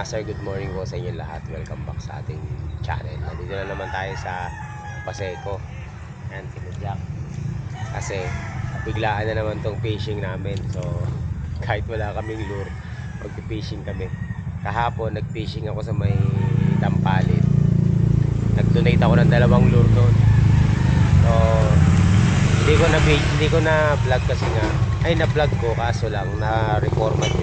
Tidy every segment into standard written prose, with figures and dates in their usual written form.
master, good morning po sa inyo lahat. Welcome back sa ating channel. Nandito na naman tayo sa Paseco. Yan, si Jack. Kasi biglaan na naman tong fishing namin. So kahit wala kaming lure, mag-fishing kami. Kahapon nag-fishing ako sa may Tampalit. Nag-donate ako ng 2 lure doon. So hindi ko na vlog kasi nga. Ay, na vlog ko kaso lang na reformat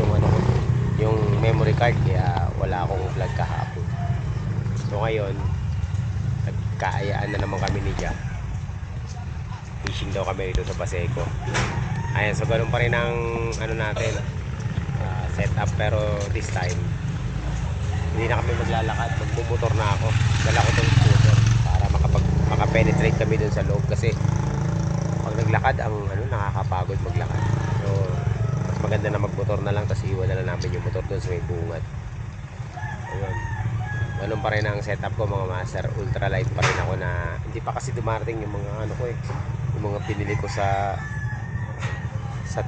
yung memory card, kaya wala akong vlog kahapon. So ngayon nagkaayaan na naman kami ni Jack. Fishing daw kami dito sa Paseco. Ayan, so ganun pa rin ang natin, setup, pero this time hindi na kami maglalakad, magmumotor na ako. Dala ko tong scooter para makapenetrate kami dun sa loob, kasi pag naglakad ang nakakapagod maglakad. So mas maganda na magmotor na lang, tapos iwan na namin yung motor doon sa may bungad. Ayun, ganun pa rin ang setup ko mga master. Ultralight pa rin ako, na hindi pa kasi dumarating yung mga yung mga pinili ko sa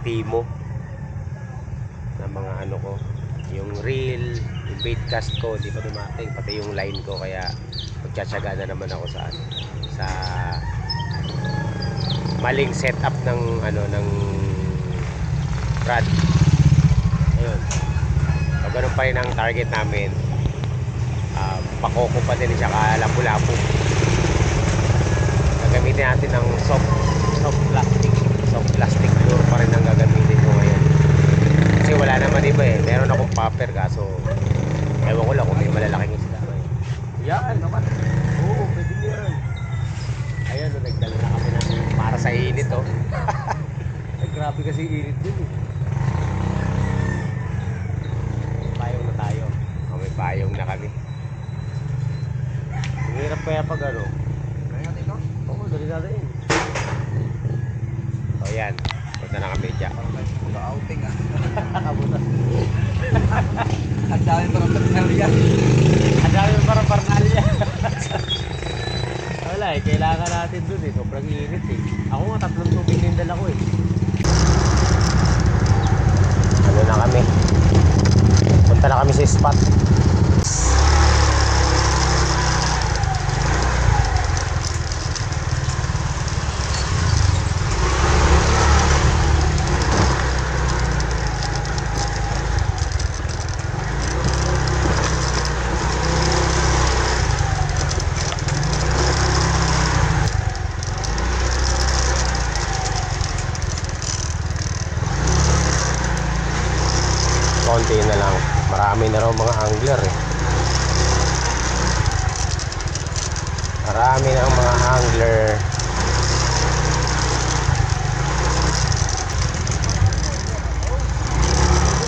Timo na mga ko, yung reel, yung bait cast ko, hindi pa dumating, pati yung line ko, kaya magtsatsaga na naman ako sa maling setup ng ng rod. Ayun, so ganun pa rin ang target namin. Pakoko pa din siya, kalabo-labo. Gagamitin natin ng soft plastic lure pa rin ang gagamitin ko ngayon, kasi wala naman iba meron akong popper, kaso ewan ko lang kung may malalaking isda. Yan naman, oo, pwede yan. Ayan, nagdala na kami ng para sa init grabe kasi init dun payong na tayo. May payong na kami. Hirap kaya pag dali natin ito? Oo, dali natin. So yan, punta na kami dyan. Outing ang dami parang parnalya. Wala kailangan natin dun sobrang init Ako nga 3 tubig din dala ko na kami. Punta na kami sa spot. Konti na lang, marami na raw mga angler marami na mga angler.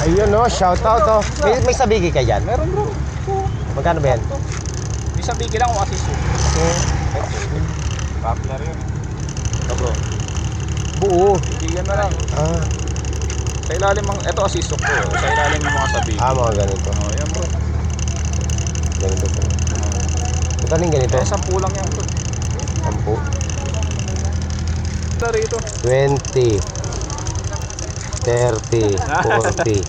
Ayun shout out may sabigi ka dyan? Meron bro. Magkano ba yan? May sabiki lang o asiso. Popular yun. Ito bro, Buo. bigyan na lang. Sa ilalim ng, ito asisok ko. Sa ilalim ng mga sabiki. Mga ganito. Yan bro. Ganito po. Magkano yung ganito? 10 lang yan bro. 10. Ito rito. 20, 30, 40,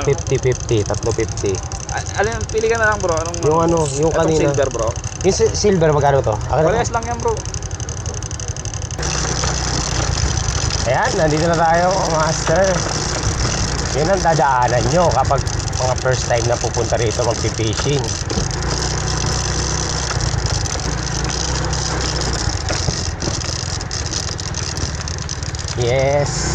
50, 50, 350. Alin, pili ka na lang bro. Anong Yung itong kanina. silver bro. Yung silver, magkano to? Parehas lang yan bro. Ayan, nandito na tayo, master. Yun ang dadaanan nyo kapag mga first time na pupunta rito mag-fishing. Yes.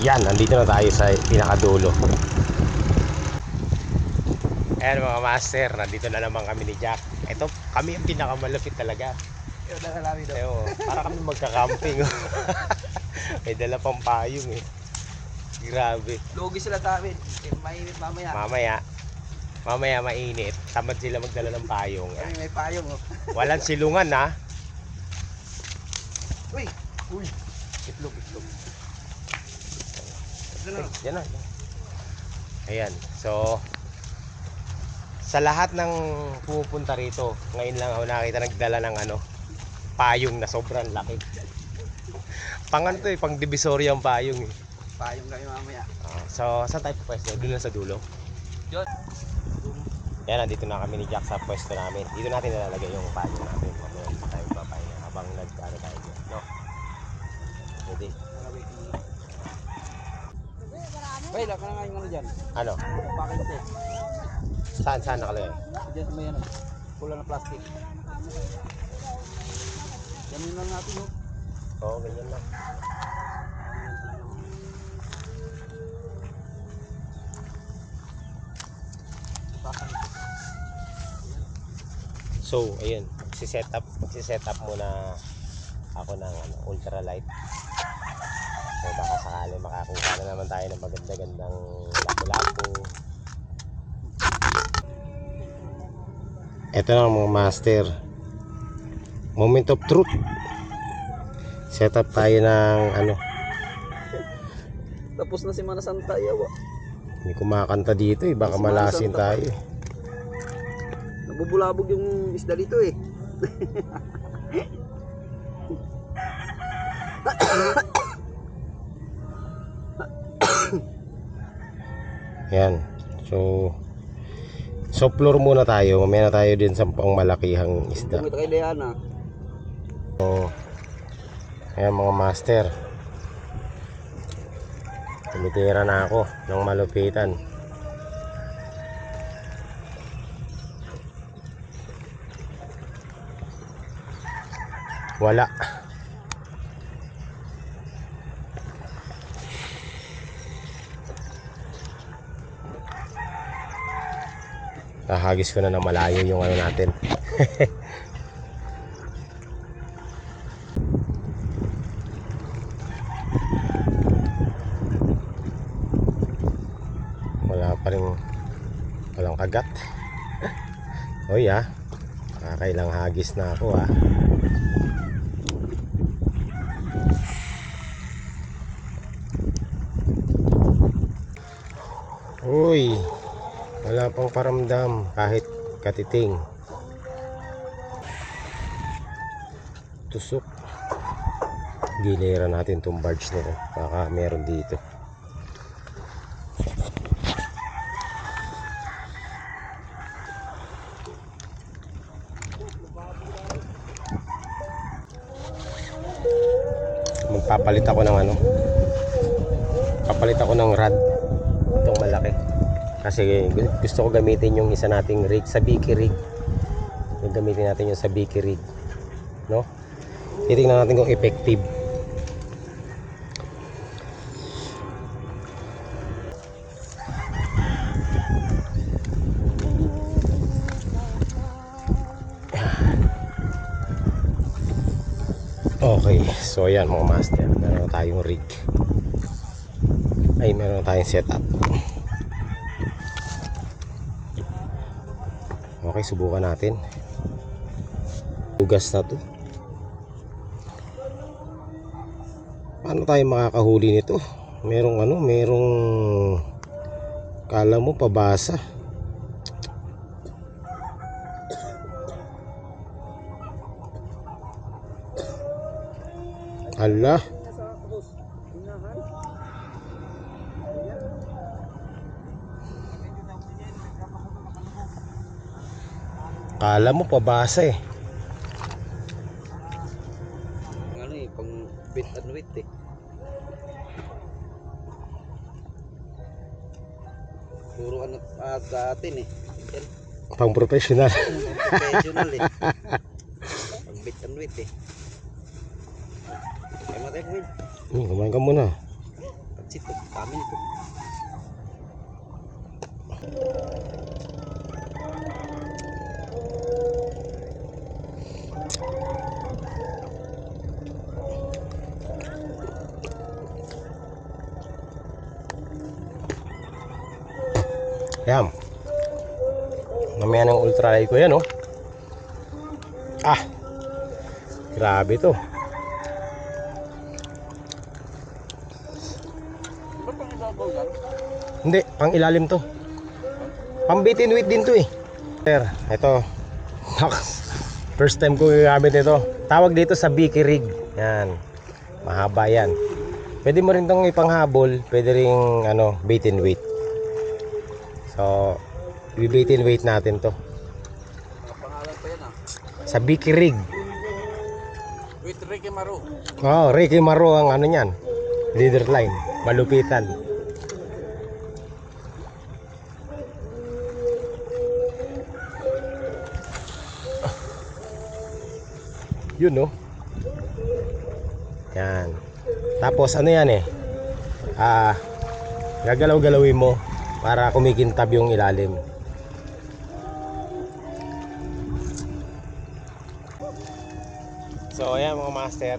Yan, nandito na tayo sa pinakadulo. Ayan mga master, nandito na naman kami ni Jack. Ito, kami ang pinakamalapit talaga. Para kami magka-camping. May dala pang payong Grabe. Lugi sila sa amin. Mainit mamaya. Mamaya mainit. Tamad sila magdala ng payong. May payong Walang silungan Uy, Uy, itlog. Yan na. Ayan, so sa lahat ng pupunta rito, ngayon lang ako nakita nagdala ng payong na sobrang laki. Pang ano to pang divisory ang payong eh. Payong kayo mamaya. So, saan tayo pwesto? Doon lang sa dulo. Yun. Yan, nandito na kami ni Jack sa pwesto namin. Dito natin nalalagay yung payong natin. Mamaya dito tayo papahinga habang nag-ano tayo dyan. No? Pwede. Bay, laka na nga yung ano dyan. Ano? Bakit ito? Saan nakalagay? Diyan sa may ano. Pula na plastic. Ganun lang natin no. Oo, ganyan lang. So, ayun, magsi-set up muna ako ng ultralight. So, baka sakali makakuha na naman tayo ng maganda-gandang lapu-lapu. Ito na mga master. Moment of truth. Set up tayo ng Tapos na si Mana Santa yawa. Hindi kumakanta dito eh, baka malasin tayo eh. Nabubulabog yung isda dito eh. Yan. So floor muna tayo. Mamaya na tayo din sa pang malakihang isda. Tumit kay Leana. So, ayan mga master. Tumitira na ako ng malupitan. Wala. Hahagis ko na ng malayo yung natin. Wala pa rin, walang kagat. Oy kakailang hagis na ako Uy, wala pang paramdam kahit katiting. Tusok. Gilera natin tong barge nito. Baka meron dito. Magpapalit ako ng papalit ako ng rod. Itong malaki. Kasi gusto ko gamitin yung isa nating rig sa Biki rig. Yung gamitin natin yung sa Biki rig. No? Titingnan natin kung effective. Okay, so ayan mga master, meron tayong rig. Ay, meron tayong setup. Okay, subukan natin. Bugas na to. Paano tayo makakahuli nito? Merong kala mo pabasa. Ala. Kala mo pabasa eh. Pang bit and wait eh. Puro atin eh. Pang professional. Professional eh. Pang bit and wait eh. Kaya matay ko eh. Kumain ka muna. Patsit ko, kami nito. Yan. Mamaya ng ultralight ko yan Grabe to. Hindi, pang ilalim to. Pang bitin weight din to eh. Sir, ito. First time ko gagamit ito. Tawag dito sa Bicky rig. Yan. Mahaba yan. Pwede mo rin itong ipanghabol. Pwede rin ano, bait and weight. So, i-bait and weight natin to. Pangalan pa yan ah. Sa Bicky rig. With Ricky Maru. Oh, Ricky Maro ang ano niyan. Leader line. Malupitan. Yun no. Yan. Tapos ano yan eh. Gagalaw-galawin mo para kumikintab yung ilalim. So ayan mga master,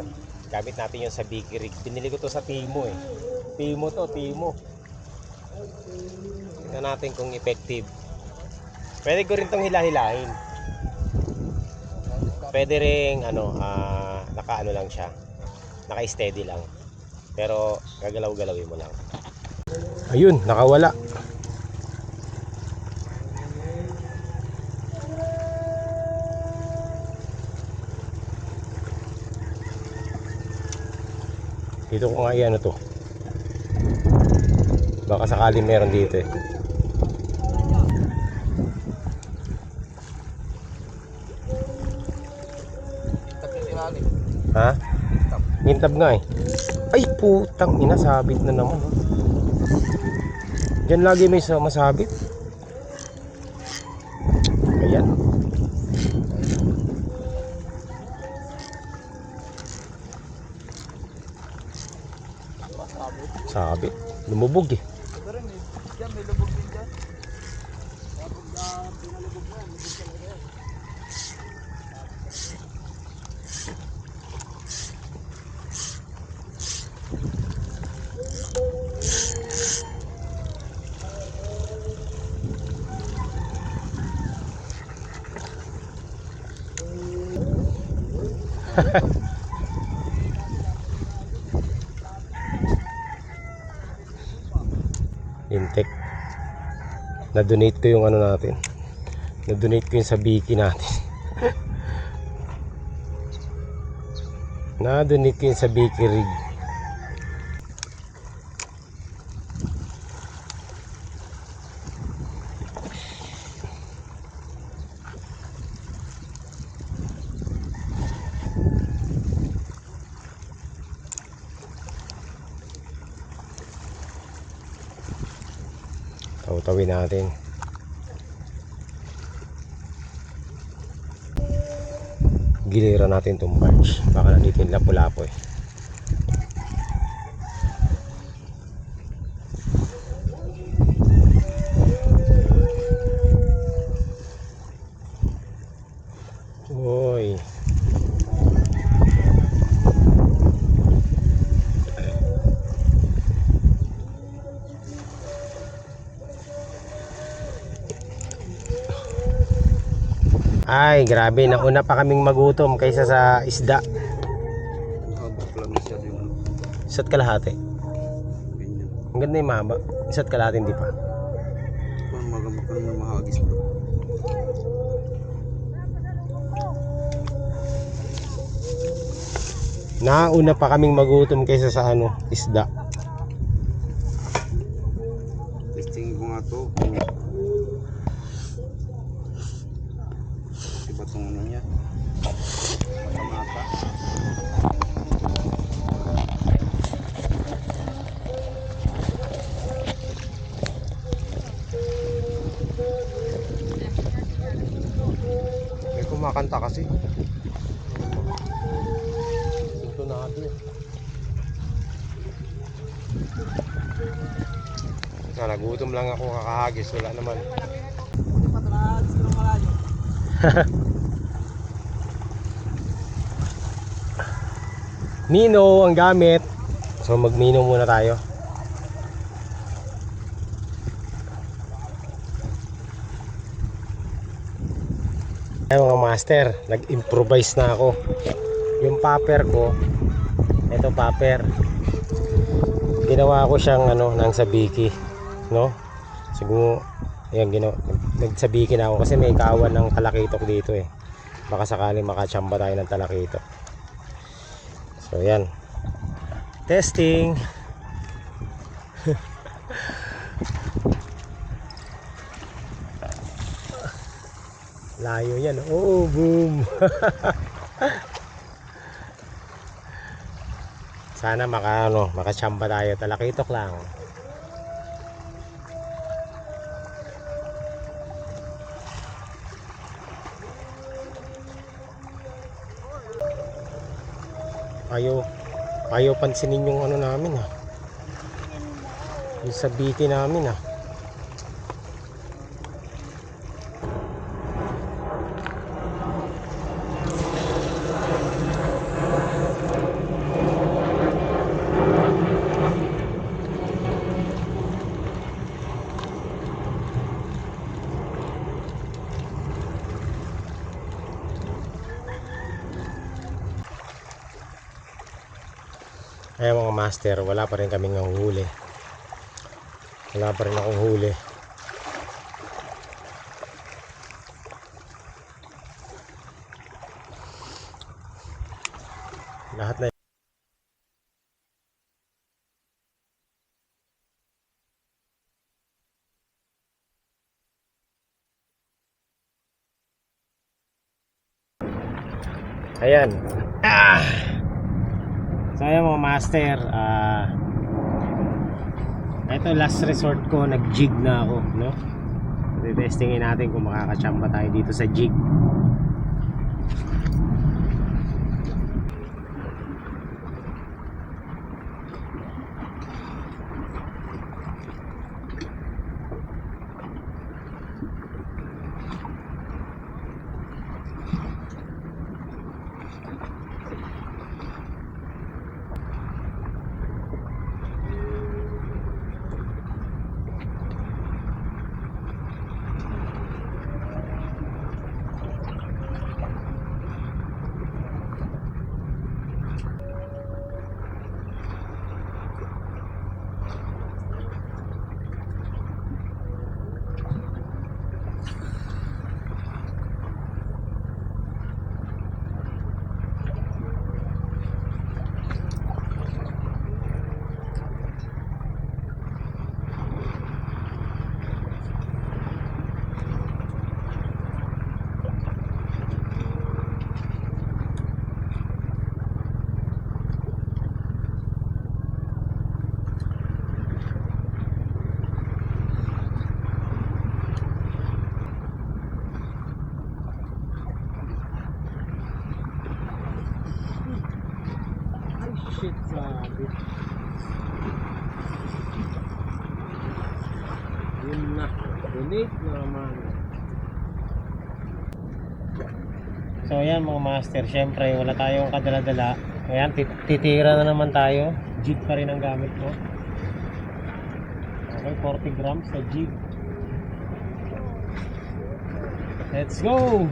gamit natin yung sa Bicky rig. Binili ko to sa Timo eh. Timo to, Timo. Tingnan natin kung effective. Pwede ko rin tong hila-hilahin. Pwede ring ano, naka-ano lang siya. Naka-steady lang. Pero gagalaw-galawin mo lang. Ayun, nakawala. Dito ko nga ano to. Baka sakali meron dito eh. Ha? Mintab nga eh. Ay putang ina, sabit na naman. Diyan lagi may masabit. Ayan. Sabit. Lumubog eh. Pero may lubog din dyan. Kapag pinalubog mo yan, lubog talaga yan. Intek. Na-donate ko yung ano natin. Na-donate ko yung sa Bicky natin. Na-donate ko yung sa Bicky rig. Taw-tawin natin. Giliran natin itong barge. Baka nandito yung lapu-lapo eh. Uy. Ay, grabe. Nauna pa kaming magutom kaysa sa isda. Habak lang siya yung Isa't kalahati. ganyan. Ang ganda yung mahaba. Isa't kalahati hindi pa. Kung magamakang na mahagis bro. Nauna pa kaming magutom kaysa sa ano, isda. Testing ko nga to. Iba tong ano niya. Mata-mata. May kumakanta kasi. Sintonado eh. Nagutom lang ako kakahagis. Wala naman. Mino ang gamit. So magmino muna tayo. Ay mga master, nag-improvise na ako. Yung popper ko, ito popper. Ginawa ko siyang ano, nang sabiki, no? Siguro, yan, nagsabiki na ako kasi may kawan ng talakitok dito eh. Baka sakaling makachamba tayo ng talakitok. So, yan. Testing. Layo yan. Oh, boom. Sana makachamba tayo. Talakitok lang. Ayaw pansinin yung ano namin ah. Yung sabiki namin ah. Ayan mga master, wala pa rin kaming huli. Wala pa rin akong huli. Lahat na. Ayan. So ayan mga master, ito last resort ko, nag-jig na ako, no? Testingin natin kung makakachamba tayo dito sa jig. Shit, sabi. Yun na. Donate naman. So ayan mga master, syempre wala tayong kadala-dala. Ayan, titira na naman tayo. Jig pa rin ang gamit ko. Okay, 40 grams sa jig. Let's go!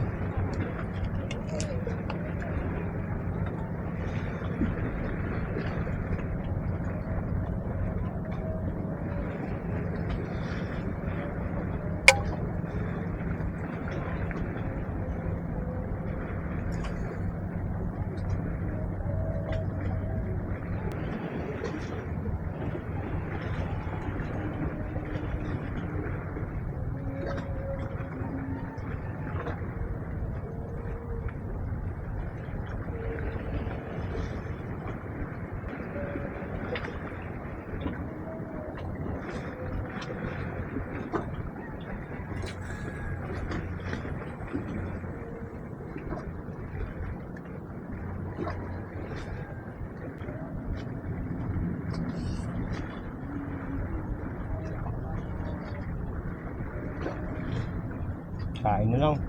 Kain na lang.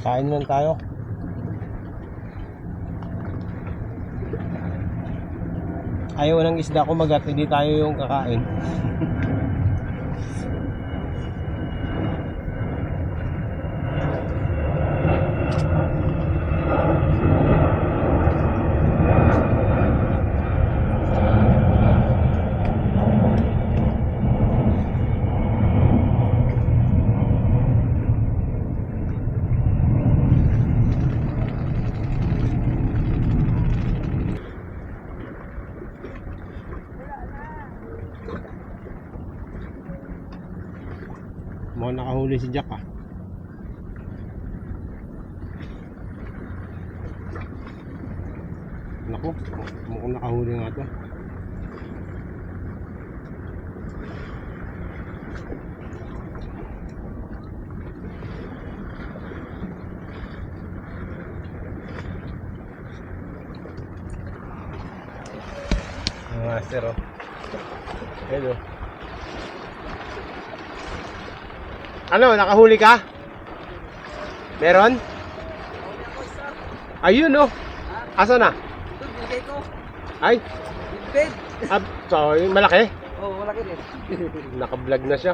Kain lang tayo. Ayaw ng isda kumagat, hindi tayo yung kakain. Mukhang nakahuli si Jack ah. Naku, mukhang nakahuli nga to. Master oh. Hello. Ano, nakahuli ka? Meron? Ayun oh. Asa na? Ito, binigay ko. Ay, Bed. sorry, malaki. Oo, malaki din. Naka-vlog na siya.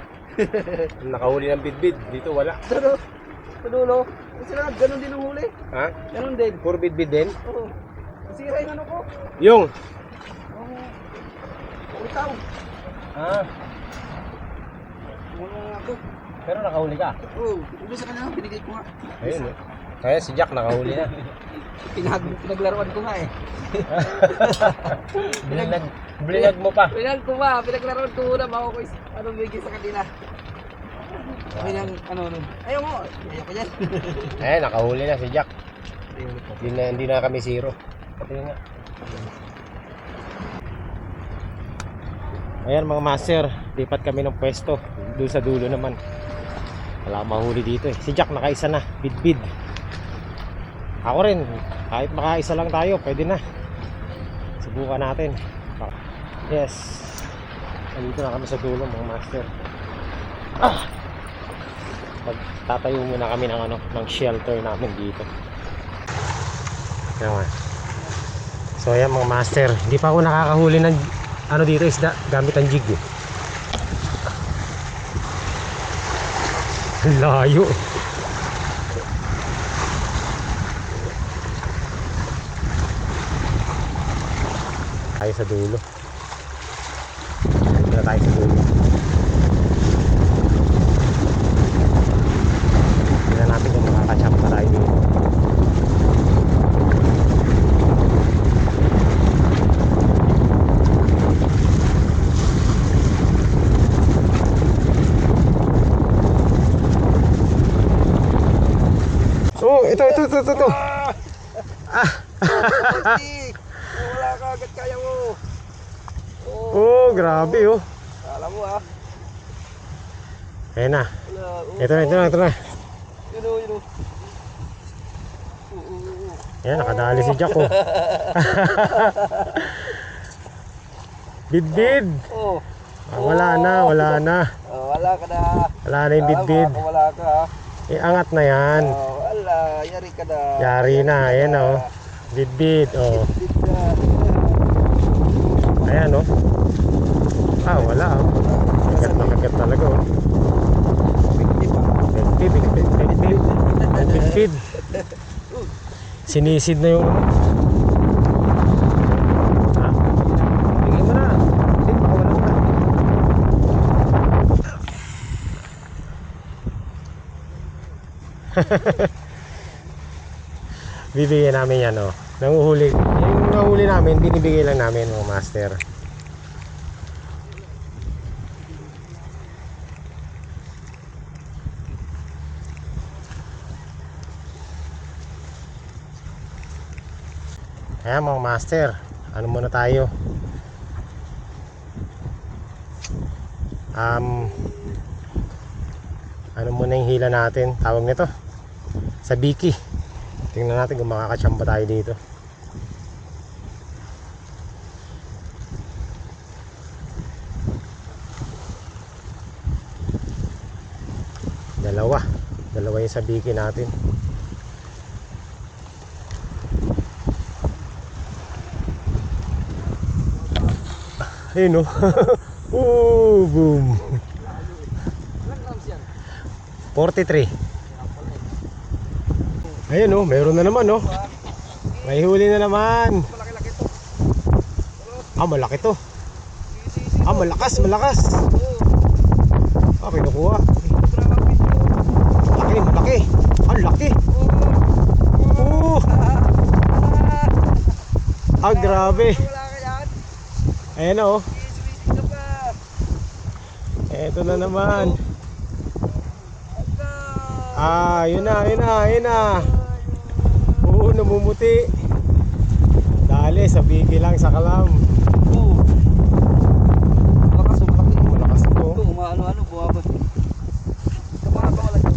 Nakahuli ng bidbid. Dito wala. Pero, sa dulo, kasi lang, ganun din ang huli. Ha? Ganun din. Puro bidbid din? Oo. Nasira yung ano ko. Yung. Ikaw. Ah, Wala nga ako. pero nakahuli ka. Oo, ito sa kanila, binigay ko nga. Ayun oh. Kaya si Jack nakahuli na. Pinaglaruan ko nga eh. Blinag mo pa. Pinaglaruan ko muna bago ko anong bigay sa kanila. Sabi ng ano, ayaw mo, ayaw ko yan. Eh, nakahuli na si Jack. Hindi na kami zero. Pati nga. Ayan mga master, lipat kami ng pwesto. Doon sa dulo naman. Wala akong mahuli dito eh. Si Jack nakaisa na, bidbid. Ako rin, kahit makaisa lang tayo, pwede na. Subukan natin. Yes. Nandito na kami sa dulo mga master. Magtatayo muna kami ng ano, ng shelter namin dito. Ayan nga. So ayan mga master, hindi pa ako nakakahuli ng ano dito isda, gamit ang jig eh. Layo. Tayo sa dulo. Dito na tayo sa dulo. Tingnan natin kung makakachap pa tayo dito. Oh, ito. Wala ka agad kaya mo. Oh, grabe oh. Alam mo ah. Ayan na. Ito na. Yun o. Ayan, nakadali si Jack oh. Bidbid. Oh. Wala na. Wala ka na. Wala na yung bidbid. Wala ka. Angat na yan. Wala, yari ka na. Yari na, ayan oh. Bidbid oh. Ayan oh. Wala oh. Kagat talaga oh. Bidbid. Sinisid na yung ano. Bigyan mo na. Hindi, makawalan ka. Bibigyan namin yan oh. Nanguhuli. Yung nahuli namin, binibigay lang namin mga master. Ayan mga master, ano muna tayo? Ano muna yung hila natin? Tawag nito sa biki. Tingnan natin kung makakachamba tayo dito. Dalawa yung sa biki natin. Ayun oh. Boom. 43. Ayun oh, mayroon na naman oh. May huli na naman. Malaki-laki to. Malaki to. Malakas. Pinukuha. Malaki. Ang laki. Oh. Grabe. Ayan oh. Eto na naman. Yun na, yun na, yun na. Oo, namumuti. Dali, sa bigi lang sa kalam. Oo. Malakas o malaki. Malakas ito. Ito, umaano-ano, buwabas. Kapag wala dyan.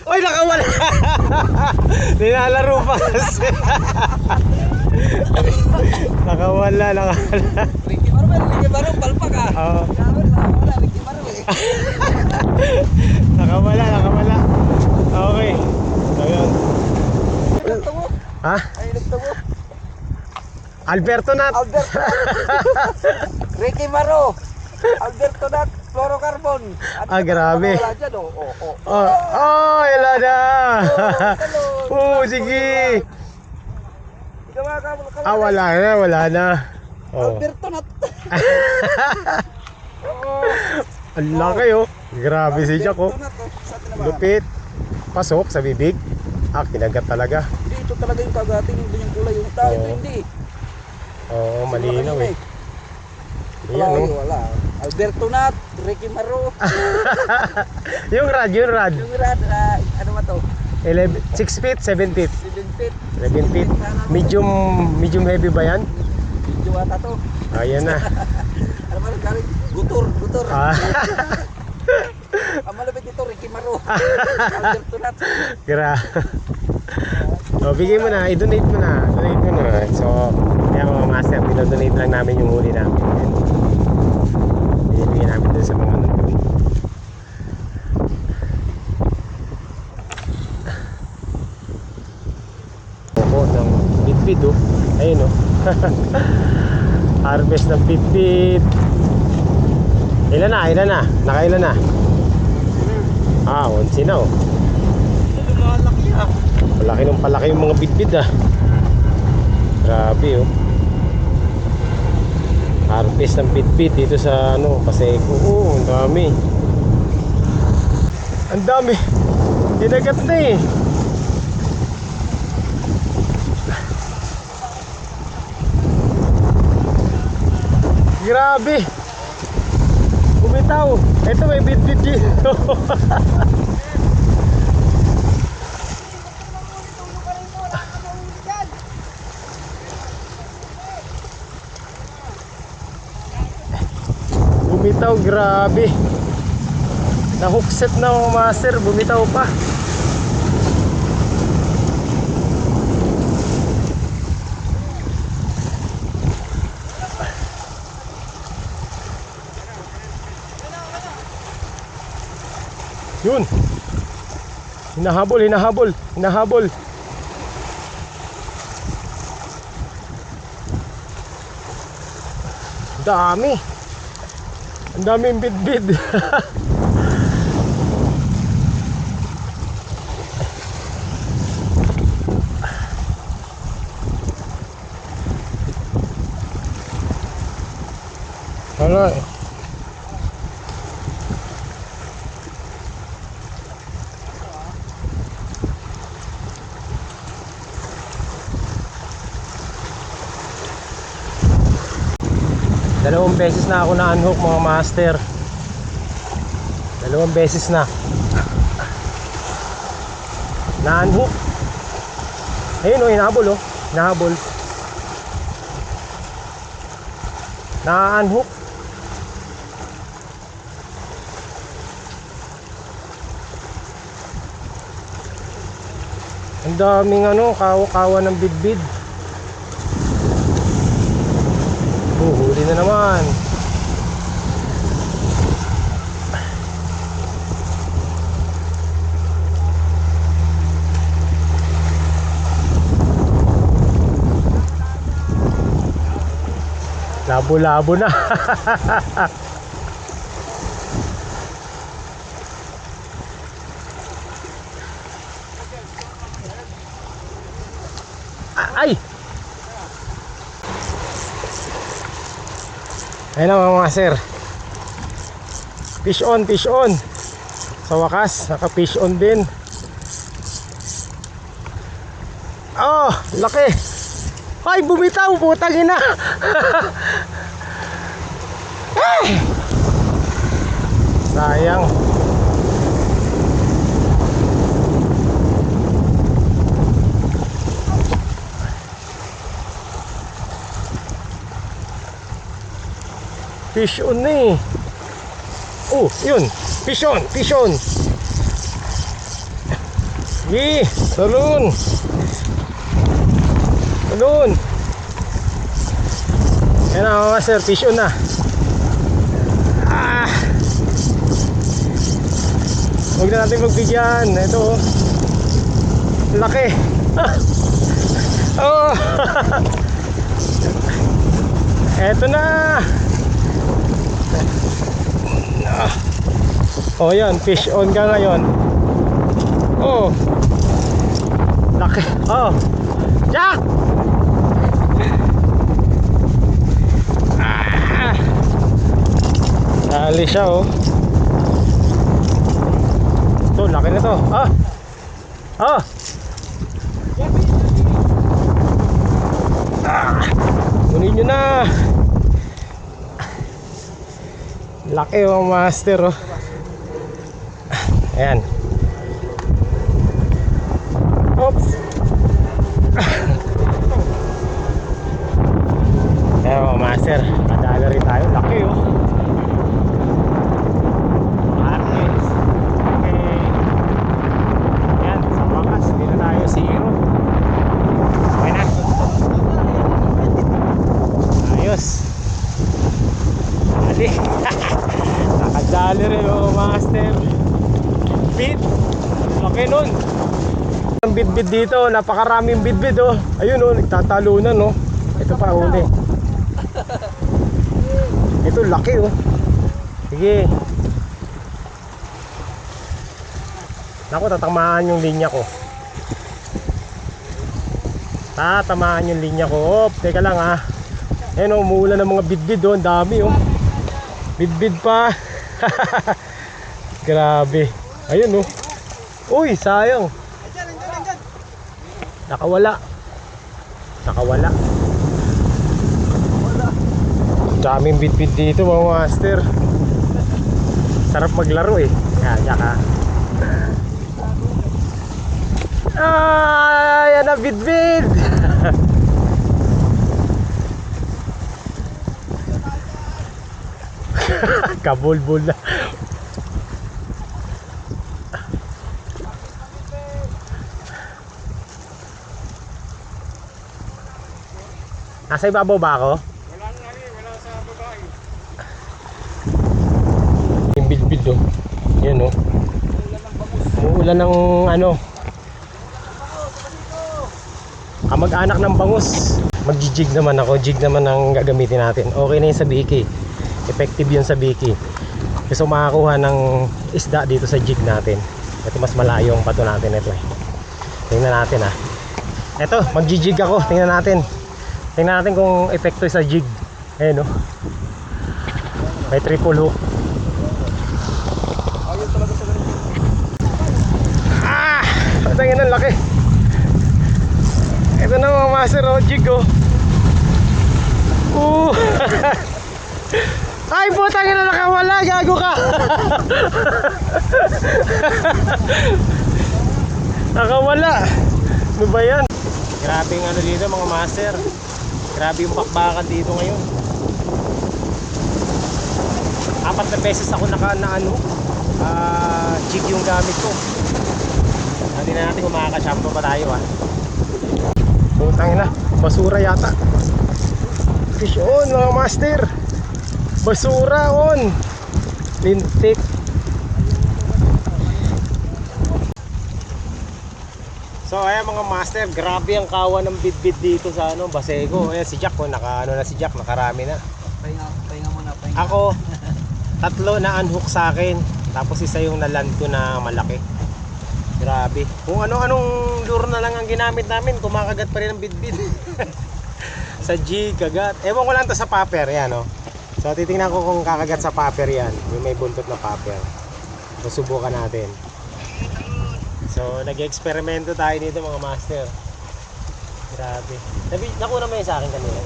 Uy, nakawala. Nilalaro pa kasi. Nakawala, nakawala. Ricky Maro ba? Ricky Maro, palpak ah. Oo. Nakawala, Ricky Maro eh. Nakawala, nakawala. Okay. So yun. Ay, nagtamo. Ha? Ay, nagtamo. Alberto Nat. Alberto Ricky Maro. Alberto Nat, fluorocarbon. Ano Grabe. wala dyan, oh. Wala na. Hello. Sige. Gawa ka, Wala na, wala na. Alberto Nat. Ang laki oh. Grabe si Jack oh. Alberto Nat, oh. Sa atin na ba? Lupit. Pasok sa bibig. Kinagat talaga. Hindi, ito talaga yung kagating, yung ganyang kulay. Yung tao, ito Oo. hindi. Oo, malinaw eh. Wala, Ayan oh. wala. Alberto Nat, Ricky Maro. Yung rad. Yung rad, ano ba to? 6 feet, 7 feet. 7 feet. 7 feet. Medium heavy ba yan? Medyo ata to. Ayan na. Ano ba rin galing? Gutor. Ah, Ang malapit dito, Ricky Maro. Alberto Nat. Bigay mo na, i-donate mo na. Donate mo na. So, kaya mga master, dinodonate lang namin yung huli namin. Binibigyan namin dun sa mga nandun. Opo, ng bitbit oh. Ayun oh. Harvest ng bitbit. Ilan na? Nakailan na? 11 na oh. Lumalaki ah. Palaki yung mga bitbit ah. Grabe oh. Harvest ng bitbit dito sa Paseco. Ang dami. Ang dami. Dinagat na eh. Grabe. Bumitaw. Ito may bitbit dito. Bumitaw, grabe. Na-hookset na mga master, bumitaw pa. Yun. Hinahabol. Dami. Ang daming bitbit. Wala eh. Dalawang beses na ako na-unhook mga master. Dalawang beses na na-unhook. Ayun oh, hinahabol oh. Hinahabol. Na-unhook. Ang daming kawa-kawa ng bidbid. Huli na naman. Labo-labo na. Ay! Ayun na mga master. Fish on. Sa wakas, naka fish on din. Oh, laki. Ay, bumitaw, putang ina. Sayang. Fish on na eh. Oh, yun. Fish on, fish on. Sige, talon. Talon. Yan na mga master, fish on na. Ah. Huwag na natin magbigyan. Ito oh. Laki. Oh. Eto na. Oh yan, fish on ka ngayon. Oh. Laki. Oh. Jack. Ah. Dali siya oh. Ito, laki na to. Ah. Ah. Ah. Kunin nyo na. Laki oh, master oh. Ayan. Oops. Ayan oh, master. Kadala rin tayo. Laki oh. Marlins. Okay. Ayan, sa wakas. Hindi na tayo zero. Okay na. Ayos. Dali. Nakadali rin oh, master. Bid. Laki nun. Ang bid-bid dito. Napakaraming bid-bid oh. Ayun oh, nagtatalunan oh. Ito pa uli. Ito laki oh. Sige. Naku, tatamaan yung linya ko. Tatamaan yung linya ko. Oh, teka lang ah. Ayun oh, umuulan ng mga bid-bid oh. Ang dami oh. Bid-bid pa. Grabe. Ayun oh. Uy, sayang. Nakawala. Nakawala. Daming bit-bit dito mga master. Sarap maglaro eh. Tsaka. Yan na bit-bit. Kabulbul na. Nasa ibabaw ba ako? Wala sa babae. Yung bid-bid oh. Yan oh. Uulan ng ano. Kamag-anak ng bangus. Mag-jig naman ako. Jig naman ang gagamitin natin. Okay na yun sa biki. Effective yun sa biki. Gusto makakuha ng isda dito sa jig natin. Ito mas malayo ang pato natin ito eh. Tingnan natin ah. Ito, mag-jig ako. Tingnan natin. Tingnan natin kung epekto sa jig. Ayan o. May triple hook. Ayun talaga sa ganun. Ah! Patangin ang laki. Ito na mga master o. Jig o. Ay putangin na nakawala. Gago ka. Nakawala. Ano ba yan? Grabe yung ano dito mga master. Grabe yung bakbakan dito ngayon. 4 na beses ako jig yung gamit ko. Hindi na natin kung makaka-champo pa tayo ah. Putang ina, basura yata. Fish on mga master. Basura on. Lintik. So ayan mga master, grabe ang kawan ng bid-bid dito sa ano, Basego. Ayan si Jack, naka-ano na si Jack, nakarami na. Pahinga muna. Ako, 3 na unhook sa akin. Tapos isa yung naland ko na malaki. Grabe. Kung ano-anong lure na lang ang ginamit namin, kumakagat pa rin ang bid-bid. Sa jig, kagat. Ewan ko lang to sa popper, yan oh. So titingnan ko kung kakagat sa popper yan. Yung may buntot na popper. So subukan natin. So nag-eksperimento tayo dito mga master. Grabe. Nakuna mo yun sa akin kanina.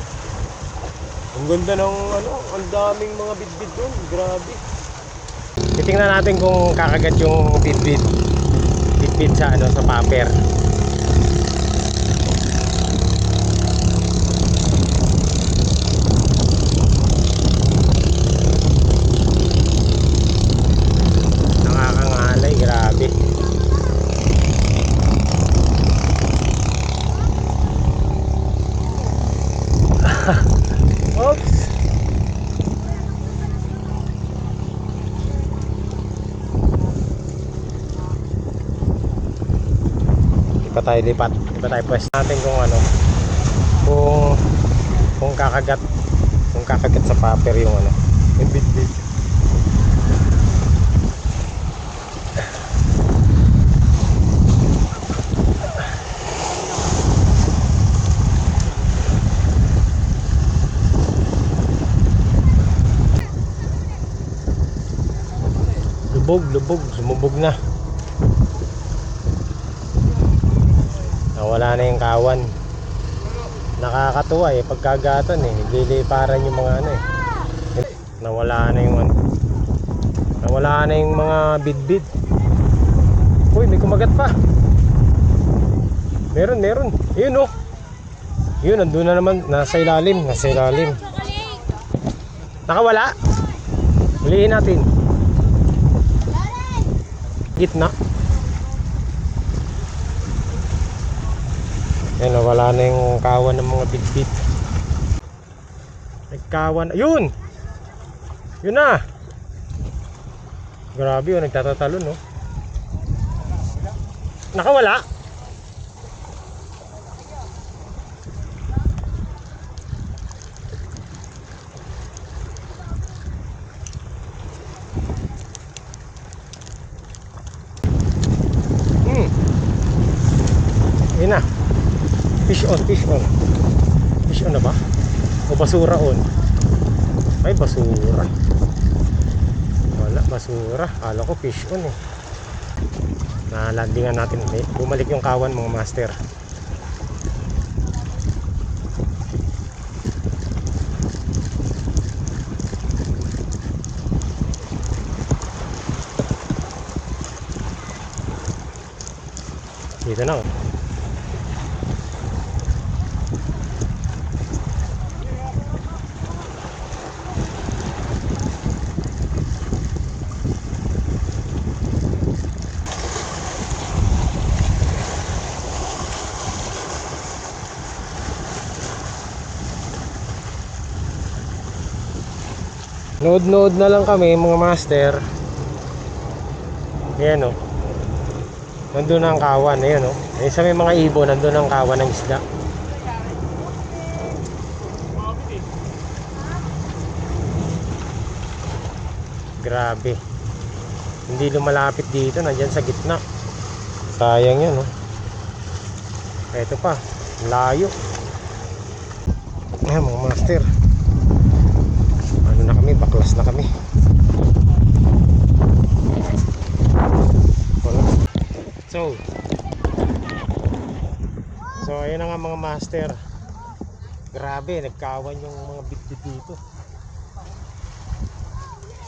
Ang ganda ng ano, ang daming mga bid-bid doon. Grabe. Titingnan natin kung kakagat yung bid-bid. Bid-bid sa ano, sa popper. Oops. Di pa tayo lipat. Di pa tayo pwes natin kung ano. Kung kakagat. Kung kakagat sa paper yung ano. Yung bit-bit. Lubog, sumubog na. Nawala na yung kawan. Nakakatuwa eh, pagkagatan eh, liliparan yung mga ano eh. Nawala na yung ano. Nawala na yung mga bidbid. Uy, may kumagat pa. Meron. Yun oh. Yun, nandun na naman, nasa ilalim. Nakawala. Huliin natin. Gitna. Yan, wala na yung kawan ng mga bit-bit. Nagkawan. Yun! Yun na! Grabe yun, nagtatatalon no. Nakawala! Yun na. Fish on. Fish on na ba? O basura on? Ay, basura. Wala, basura. Kala ko fish on eh. Nalandingan natin. Bumalik yung kawan mga master. Dito na oh. Nood na lang kami mga master. Ayan o. Nandun ang kawan. Ayan o. Ayan sa may mga ibon. Nandun ang kawan ng isda. Grabe. Hindi lumalapit dito. Nandyan sa gitna. Sayang yan o. Ito pa. Layo. Ayan mga master. Ano na kami, baklas na kami. Wala. So ayun na nga mga master. Grabe, nagkawan yung mga bit-bit dito.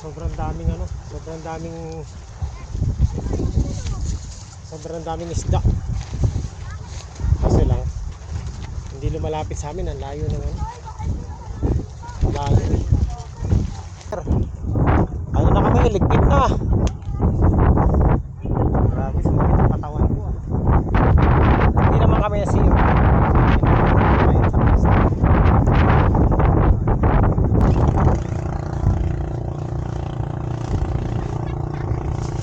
Sobrang daming isda. Kasi lang hindi lumalapit sa amin, ang layo naman. Layo. Ano na kami, ligpit na. Grabe, sumakit ang katawan ko ah. Hindi naman kami nasiro. Ayun sa pista.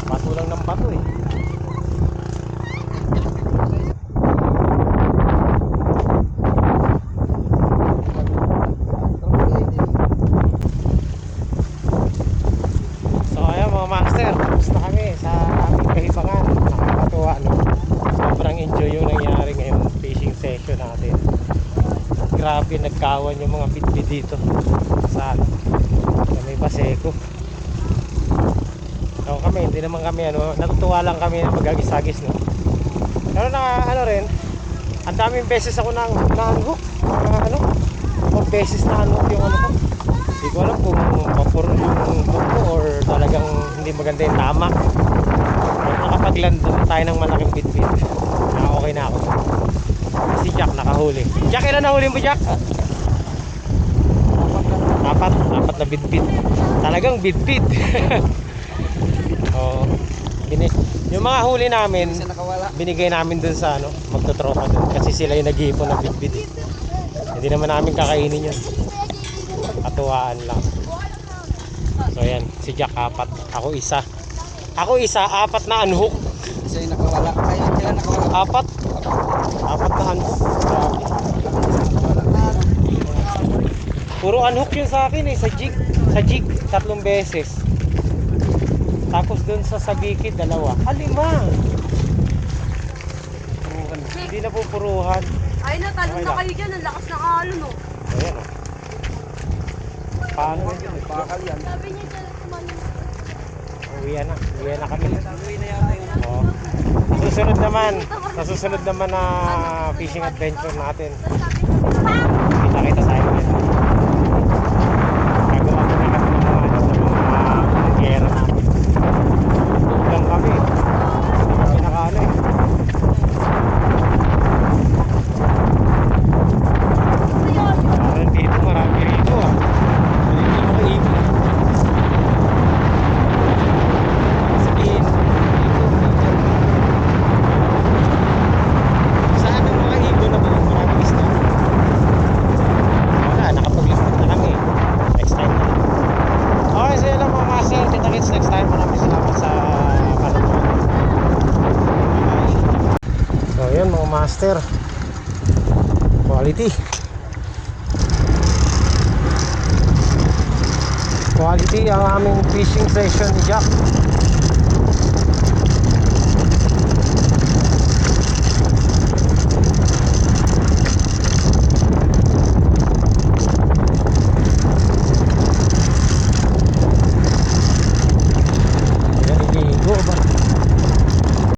Bato lang ng bato eh. Grabe, nagkawan yung mga bit-bit dito sa may Paseco. So kami, hindi naman kami natutuwa lang kami na mag-agis-agis no. Pero na rin, ang daming beses ako na-hook. Mga beses na-hook yung ko. Hindi ko alam kung papuro yung hook ko or talagang hindi maganda yung tama. Pero nakapag-land tayo ng malaking bit-bit. Okay na ako. Si Jack nakahuli. Jack, ilan nahuli mo, Jack? Apat na bit-bit. Talagang bit-bit. Oh, yung mga huli namin, binigay namin dun sa magtotropa dun kasi sila yung nag-iipon ng bit-bit. Hindi naman namin kakainin yun. Katuwaan lang. So ayan, si Jack 4, ako isa. Ako isa, 4 na unhook. Isa yung nakawala. Ayun, sila nakawala. 4 na unhook. Grabe. Puro unhook yun sa akin eh, sa jig. Sa jig, 3 beses. Tapos dun sa sabikid, 2. 5. Hindi na pupuruhan. Ay na, talon Okay na lang. kayo dyan. Ang lakas ng alon, oh. Ayan o. Paano yun? Bakal yan. Sabi niya dyan, tumanin. Uwian na kami. Uwi na yata yun. Oo. Sa susunod naman na fishing adventure natin. Kita-kita tayo ulit. Gagawa ko na kami ng mga gera namin. Tulog lang kami. Hindi kami nakaano eh. Parang dito marami rito ah. Hindi makaibig. Sabihin, dito. Saan ang mga ibon na buong maraming isda? Wala, nakapag-lift na kami. Next time na. Okay, so yun lang mga master. Kita-kits next time. Maraming salamat sa panonood. Bye. So yun mga master. Quality. Quality ang aming fishing session ni Jack.